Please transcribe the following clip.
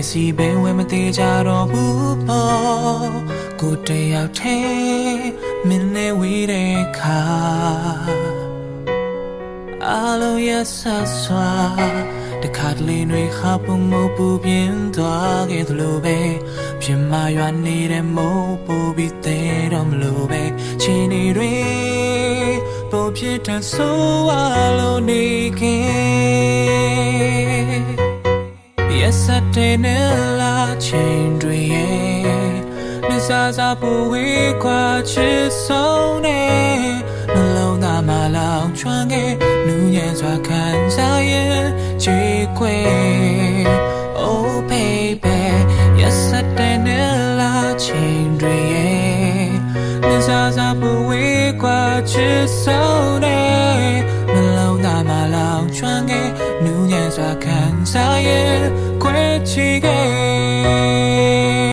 စီပင်ဝဲမသေးကြတော့ဘူးပေါ့ကိုတယောက်ထဲမင်းနဲ့ဝေးတဲ့ခါအားလုံးရဆဆွာတခါတလေတွေခါပုံမပူပြင်းသွားခဲ့သလိုပဲဖြစ်မရွာနေတဲ့မိုးပူပြီးတဲ့တော့မလို့ပဲချီနေတွေပုံဖြစ်တဲ့ဆိုးဝါလို့နေခဲ့ Yesterday နဲ့လာချင်းတွေရဲ့မစားစားပူဝေးခွာချစ်ဆုံးနဲ့နှလုံးသားမှာလောင်ကျွမ်းခဲ့နူးညံ့စွာခံစားရင်ချေခွေ Oh baby Yesterday နဲ့လာချင်းတွေရဲ့မစားစားပူဝေးခွာချစ်ဆုံးနဲ့နှလုံးသားမှာလောင်ကျွမ်းခဲ့နူးညံ့စွာခံစားရင်ခွဲချီခဲ့